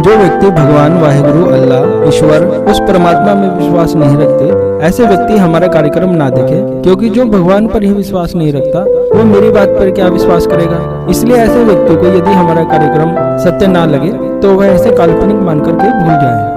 जो व्यक्ति भगवान वाहिगुरु अल्लाह ईश्वर उस परमात्मा में विश्वास नहीं रखते, ऐसे व्यक्ति हमारा कार्यक्रम ना देखे, क्योंकि जो भगवान पर ही विश्वास नहीं रखता वो मेरी बात पर क्या विश्वास करेगा। इसलिए ऐसे व्यक्ति को यदि हमारा कार्यक्रम सत्य ना लगे तो वह ऐसे काल्पनिक मान करके भूल जाए।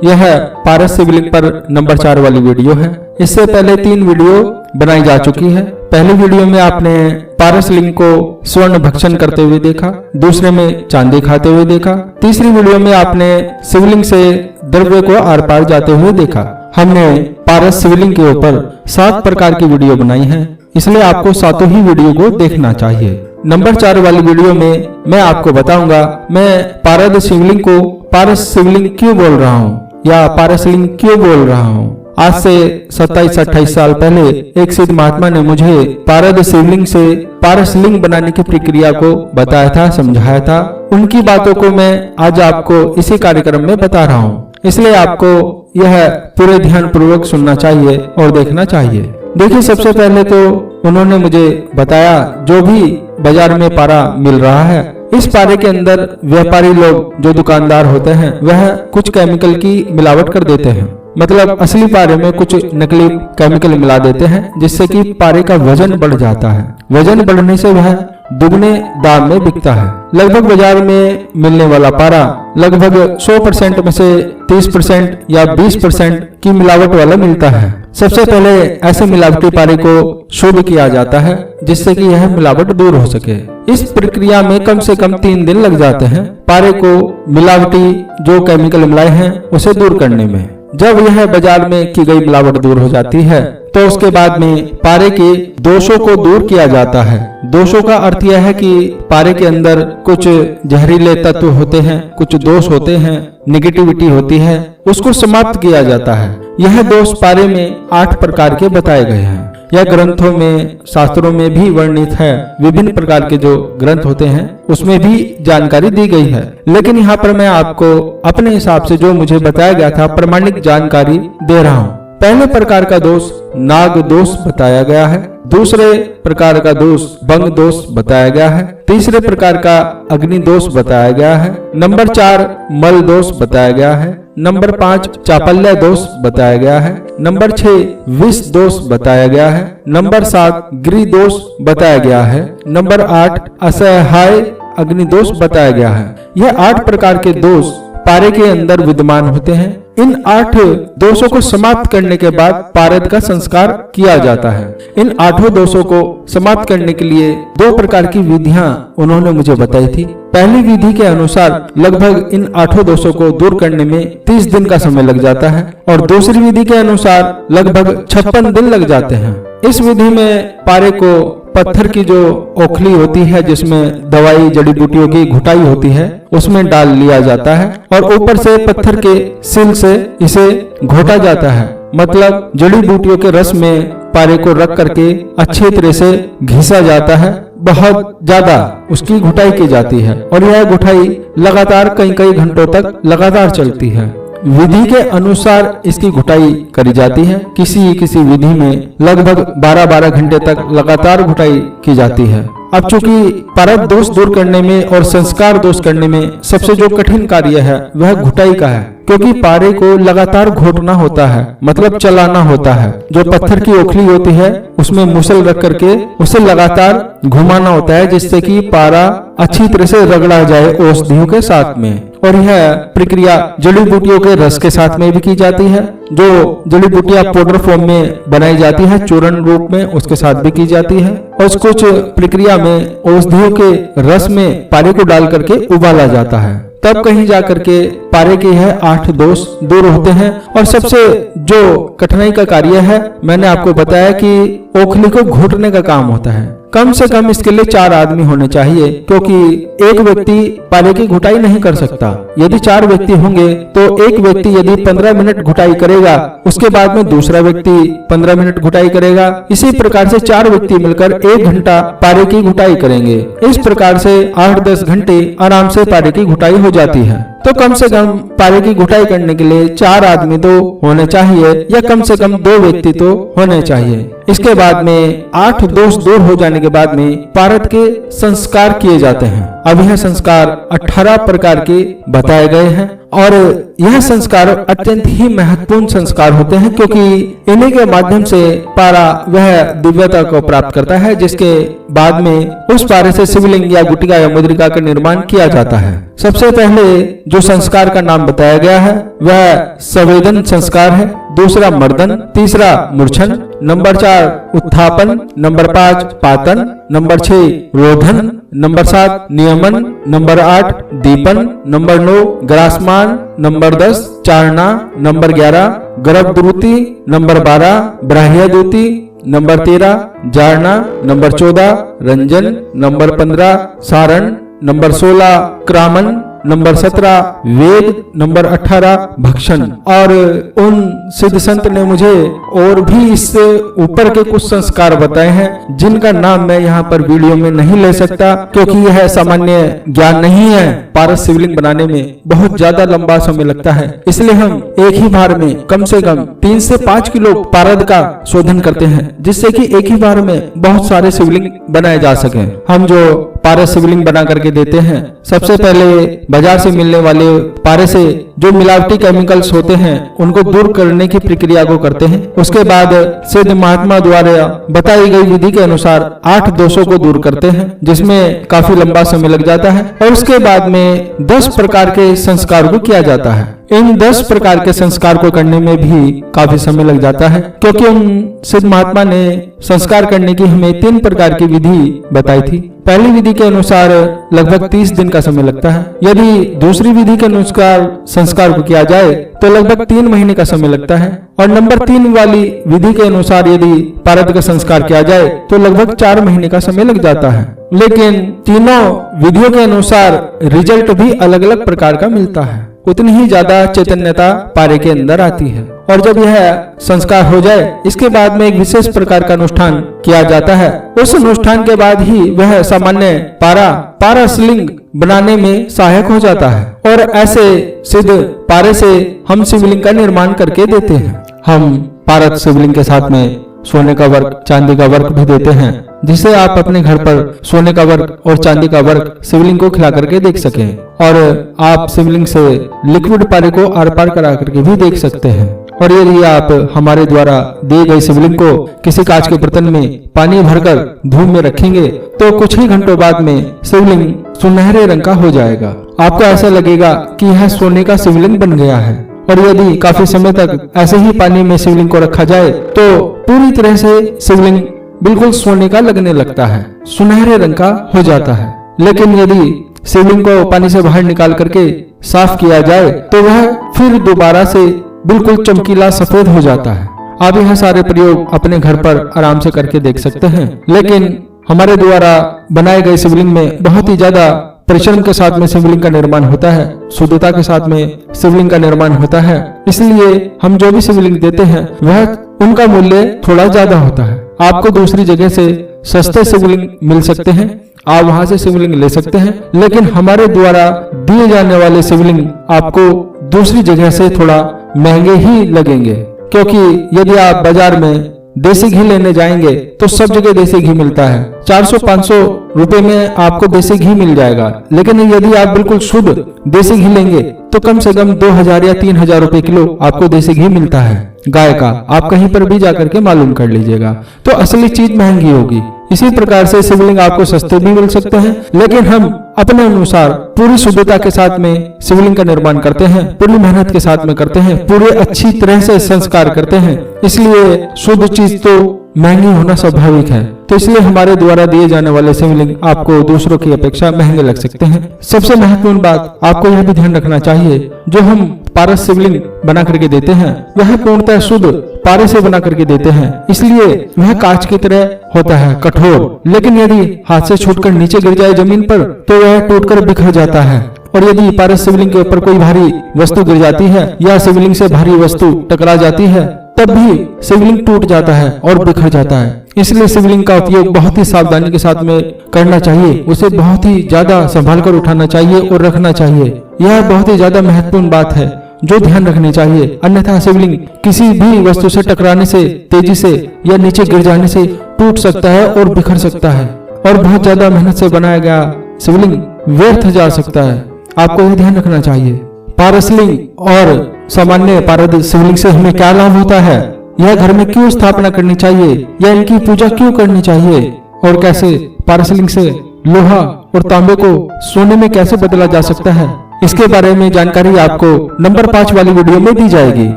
यह पारस शिवलिंग पर नंबर 4 वाली वीडियो है। इससे पहले 3 वीडियो बनाई जा चुकी है। पहली वीडियो में आपने पारस लिंग को स्वर्ण भक्षण करते हुए देखा, दूसरे में चांदी खाते हुए देखा, तीसरी वीडियो में आपने शिवलिंग से द्रव्य को आर पार जाते हुए देखा। हमने पारस शिवलिंग के ऊपर 7 प्रकार की वीडियो बनाई है, इसलिए आपको 7 ही वीडियो को देखना चाहिए। नंबर 4 वाली वीडियो में मैं आपको बताऊंगा मैं पारस शिवलिंग को पारस शिवलिंग क्यों बोल रहा हूँ या पारस लिंग क्यों बोल रहा हूँ। आज से 27-28 साल पहले एक सिद्ध महात्मा ने मुझे पारस शिवलिंग से पारस लिंग बनाने की प्रक्रिया को बताया था, समझाया था। उनकी बातों को मैं आज आपको इसी कार्यक्रम में बता रहा हूँ, इसलिए आपको यह पूरे ध्यान पूर्वक सुनना चाहिए और देखना चाहिए। देखिए, सबसे पहले तो उन्होंने मुझे बताया जो भी बाजार में पारा मिल रहा है, इस पारे के अंदर व्यापारी लोग जो दुकानदार होते हैं वह कुछ केमिकल की मिलावट कर देते हैं। मतलब असली पारे में कुछ नकली केमिकल मिला देते हैं, जिससे कि पारे का वजन बढ़ जाता है। वजन बढ़ने से वह दुगने दाम में बिकता है। लगभग बाजार में मिलने वाला पारा लगभग 100% में से 30% या 20% की मिलावट वाला मिलता है। सबसे पहले ऐसे मिलावटी पारे को शुद्ध किया जाता है, जिससे कि यह मिलावट दूर हो सके। इस प्रक्रिया में कम से कम 3 दिन लग जाते हैं पारे को मिलावटी जो केमिकल मिलाए हैं उसे दूर करने में। जब यह बाजार में की गई मिलावट दूर हो जाती है तो उसके बाद में पारे के दोषों को दूर किया जाता है। दोषों का अर्थ यह है कि पारे के अंदर कुछ जहरीले तत्व होते हैं, कुछ दोष होते हैं, नेगेटिविटी होती है, उसको समाप्त किया जाता है। यह दोष पारे में 8 प्रकार के बताए गए हैं। यह ग्रंथों में, शास्त्रों में भी वर्णित है। विभिन्न प्रकार के जो ग्रंथ होते हैं उसमें भी जानकारी दी गई है, लेकिन यहाँ पर मैं आपको अपने हिसाब से जो मुझे बताया गया था प्रमाणिक जानकारी दे रहा हूँ। पहले प्रकार का दोष नाग दोष बताया गया है, दूसरे प्रकार का दोष बंग दोष बताया गया है, तीसरे प्रकार का अग्नि दोष बताया गया है, नंबर 4 मल दोष बताया गया है, नंबर 5 चापल्य दोष बताया गया है, नंबर 6 विष दोष बताया गया है, नंबर 7 गिरि दोष बताया गया है, नंबर 8 असहाय अग्नि दोष बताया गया है। यह 8 प्रकार के दोष पारे के अंदर विद्यमान होते हैं। इन 8 दोषों को समाप्त करने के बाद पारद का संस्कार किया जाता है। इन 8 दोषों को समाप्त करने के लिए 2 प्रकार की विधियां उन्होंने मुझे बताई थी। पहली विधि के अनुसार लगभग इन 8 दोषों को दूर करने में 30 दिन का समय लग जाता है और दूसरी विधि के अनुसार लगभग 56 दिन लग जाते हैं। इस विधि में पारे को पत्थर की जो ओखली होती है जिसमें दवाई जड़ी बूटियों की घुटाई होती है उसमें डाल लिया जाता है और ऊपर से पत्थर के सिल से इसे घोटा जाता है। मतलब जड़ी बूटियों के रस में पारे को रख करके अच्छी तरह से घिसा जाता है, बहुत ज्यादा उसकी घुटाई की जाती है और यह घुटाई लगातार कई घंटों तक लगातार चलती है। विधि के अनुसार इसकी घुटाई करी जाती है। किसी विधि में लगभग 12-12 घंटे तक लगातार घुटाई की जाती है। अब चूंकि पारद दोष दूर करने में और संस्कार दोष करने में सबसे जो कठिन कार्य है वह घुटाई का है, क्योंकि पारे को लगातार घोटना होता है, मतलब चलाना होता है। जो पत्थर की ओखली होती है उसमें मुसल रख करके उसे लगातार घुमाना होता है, जिससे कि पारा अच्छी तरह से रगड़ा जाए औषधियों के साथ में। और यह प्रक्रिया जड़ी बूटियों के रस के साथ में भी की जाती है। जो जड़ी बूटियां पाउडर फॉर्म में बनाई जाती है चूर्ण रूप में, उसके साथ भी की जाती है। और कुछ प्रक्रिया में औषधियों के रस में पारे को डाल करके उबाला जाता है, तब कहीं जाकर के पारे के यह 8 दोष दूर होते हैं। और सबसे जो कठिनाई का कार्य है मैंने आपको बताया कि ओखली को घोटने का काम होता है। कम से कम इसके लिए 4 आदमी होने चाहिए, क्योंकि एक व्यक्ति पारे की घुटाई नहीं कर सकता। यदि 4 व्यक्ति होंगे तो एक व्यक्ति यदि 15 मिनट घुटाई करेगा, उसके बाद में दूसरा व्यक्ति 15 मिनट घुटाई करेगा। इसी प्रकार से 4 व्यक्ति मिलकर 1 घंटा पारे की घुटाई करेंगे। इस प्रकार से 8-10 घंटे आराम से पारे की घुटाई हो जाती है। तो कम से कम पारे की घुटाई करने के लिए 4 आदमी तो होने चाहिए या कम से कम 2 व्यक्ति तो होने चाहिए। इसके बाद में 8 दोष दूर हो जाने के बाद में पारद के संस्कार किए जाते हैं। अब यह संस्कार 18 प्रकार के बताए गए हैं और यह संस्कार अत्यंत ही महत्वपूर्ण संस्कार होते हैं, क्योंकि इन्हीं के माध्यम से पारा वह दिव्यता को प्राप्त करता है, जिसके बाद में उस पारे से शिवलिंग या गुटिका या मुद्रिका का निर्माण किया जाता है। सबसे पहले जो संस्कार का नाम बताया गया है वह संवेदन संस्कार है, दूसरा मर्दन, तीसरा मूर्छन, नंबर 4 उत्थापन, नंबर 5 पातन, नंबर 6 रोधन, नंबर 7 नियमन, नंबर 8 दीपन, नंबर 9 ग्रासमान, नंबर 10 चारणा, नंबर 11 गर्भद्रुति, नंबर 12 ब्राह्यद्रुति, नंबर 13 जारणा, नंबर 14 रंजन, नंबर 15 सारण, नंबर 16 क्रामन, नंबर 17 वेद, नंबर 18 भक्षण। और उन सिद्ध संत ने मुझे और भी इससे ऊपर के कुछ संस्कार बताए हैं, जिनका नाम मैं यहाँ पर वीडियो में नहीं ले सकता, क्योंकि यह सामान्य ज्ञान नहीं है। पारस शिवलिंग बनाने में बहुत ज्यादा लंबा समय लगता है, इसलिए हम एक ही बार में कम से कम 3 से 5 किलो पारद का शोधन करते हैं, जिससे कि एक ही बार में बहुत सारे शिवलिंग बनाए जा सके। हम जो पारस शिवलिंग बना करके देते हैं, सबसे पहले बाजार से मिलने वाले पारे से जो मिलावटी केमिकल्स होते हैं उनको दूर करने की प्रक्रिया को करते हैं। उसके बाद सिद्ध महात्मा द्वारा बताई गई विधि के अनुसार 8 दोषों को दूर करते हैं, जिसमें काफी लंबा समय लग जाता है। और उसके बाद में 10 प्रकार के संस्कार को किया जाता है। इन 10 प्रकार के संस्कार को करने में भी काफी समय लग जाता है, क्योंकि उन सिद्ध महात्मा ने संस्कार करने की हमें 3 प्रकार की विधि बताई थी। पहली विधि के अनुसार लगभग 30 दिन का समय लगता है। यदि दूसरी विधि के अनुसार संस्कार को किया जाए तो लगभग 3 महीने का समय लगता है। और नंबर 3 वाली विधि के अनुसार यदि पारद का संस्कार किया जाए तो लगभग 4 महीने का समय लग जाता है। लेकिन तीनों विधियों के अनुसार रिजल्ट भी अलग अलग प्रकार का मिलता है। उतनी ही ज्यादा चैतन्यता पारे के अंदर आती है। और जब यह संस्कार हो जाए, इसके बाद में एक विशेष प्रकार का अनुष्ठान किया जाता है। उस अनुष्ठान के बाद ही वह सामान्य पारा शिवलिंग बनाने में सहायक हो जाता है। और ऐसे सिद्ध पारे से हम शिवलिंग का निर्माण करके देते हैं। हम पारद शिवलिंग के साथ में सोने का वर्क, चांदी का वर्क भी देते हैं, जिसे आप अपने घर पर सोने का वर्क और चांदी का वर्क शिवलिंग को खिला करके देख सकें। और आप शिवलिंग से लिक्विड पारे को आर पार करा करके भी देख सकते हैं। और यदि आप हमारे द्वारा दिए गए शिवलिंग को किसी कांच के बर्तन में पानी भरकर धूप में रखेंगे तो कुछ ही घंटों बाद में शिवलिंग सुनहरे रंग का हो जाएगा। आपको ऐसा लगेगा कि यह सोने का शिवलिंग बन गया है। और यदि काफी समय तक ऐसे ही पानी में शिवलिंग को रखा जाए तो पूरी तरह से शिवलिंग बिल्कुल सोने का लगने लगता है, सुनहरे रंग का हो जाता है। लेकिन यदि शिवलिंग को पानी से बाहर निकाल करके साफ किया जाए तो वह फिर दोबारा से बिल्कुल चमकीला सफेद हो जाता है। आप यह सारे प्रयोग अपने घर पर आराम से करके देख सकते हैं। लेकिन हमारे द्वारा बनाए गए शिवलिंग में बहुत ही ज्यादा परिश्रम के साथ में शिवलिंग का निर्माण होता है, शुद्धता के साथ में शिवलिंग का निर्माण होता है। इसलिए हम जो भी शिवलिंग देते हैं वह उनका मूल्य थोड़ा ज्यादा होता है। आपको दूसरी जगह से सस्ते शिवलिंग मिल सकते हैं, आप वहां से शिवलिंग ले सकते हैं, लेकिन हमारे द्वारा दिए जाने वाले शिवलिंग आपको दूसरी जगह से थोड़ा महंगे ही लगेंगे। क्योंकि यदि आप बाजार में देसी घी लेने जाएंगे तो सब जगह देसी घी मिलता है, 400-500 रुपए में आपको देसी घी मिल जाएगा। लेकिन यदि आप बिल्कुल शुद्ध देसी घी लेंगे तो कम से कम 2000 या 3000 रुपए किलो आपको देसी घी मिलता है गाय का। आप कहीं पर भी जाकर के मालूम कर लीजिएगा, तो असली चीज महंगी होगी। इसी प्रकार से शिवलिंग आपको सस्ते भी मिल सकते हैं, लेकिन हम अपने अनुसार पूरी शुद्धता के साथ में शिवलिंग का निर्माण करते हैं, पूरी मेहनत के साथ में करते हैं, पूरे अच्छी तरह से संस्कार करते हैं। इसलिए शुद्ध चीज तो महंगी होना स्वाभाविक है। तो इसलिए हमारे द्वारा दिए जाने वाले शिवलिंग आपको दूसरों की अपेक्षा महंगे लग सकते हैं। सबसे महत्वपूर्ण बात आपको यह भी ध्यान रखना चाहिए, जो हम पारस शिवलिंग बना करके देते हैं वह पूर्णतः शुद्ध पारे से बना करके देते हैं, इसलिए वह कांच की तरह होता है, कठोर। लेकिन यदि हाथ से छूटकर नीचे गिर जाए जमीन पर तो वह टूटकर बिखर जाता है। और यदि पारस शिवलिंग के ऊपर कोई भारी वस्तु गिर जाती है या शिवलिंग से भारी वस्तु टकरा जाती है तब भी शिवलिंग टूट जाता है और बिखर जाता है। इसलिए शिवलिंग का उपयोग बहुत ही सावधानी के साथ में करना चाहिए, उसे बहुत ही ज्यादा संभाल कर उठाना चाहिए और रखना चाहिए। यह बहुत ही ज्यादा महत्वपूर्ण बात है जो ध्यान रखनी चाहिए, अन्यथा शिवलिंग किसी भी वस्तु से टकराने से, तेजी से या नीचे गिर जाने से टूट सकता है और बिखर सकता है और बहुत ज्यादा मेहनत से बनाया गया शिवलिंग व्यर्थ जा सकता है। आपको यह ध्यान रखना चाहिए। पारसलिंग और सामान्य पारद शिवलिंग से हमें क्या लाभ होता है, यह घर में क्यों स्थापना करनी चाहिए या इनकी पूजा क्यों करनी चाहिए और कैसे पारसलिंग से लोहा और तांबे को सोने में कैसे बदला जा सकता है, इसके बारे में जानकारी आपको नंबर 5 वाली वीडियो में दी जाएगी।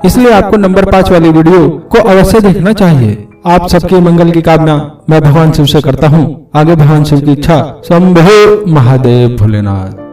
इसलिए आपको नंबर 5 वाली वीडियो को अवश्य देखना चाहिए। आप सबके मंगल की कामना मैं भगवान शिव से करता हूँ। आगे भगवान शिव की इच्छा। शंभो महादेव भोलेनाथ।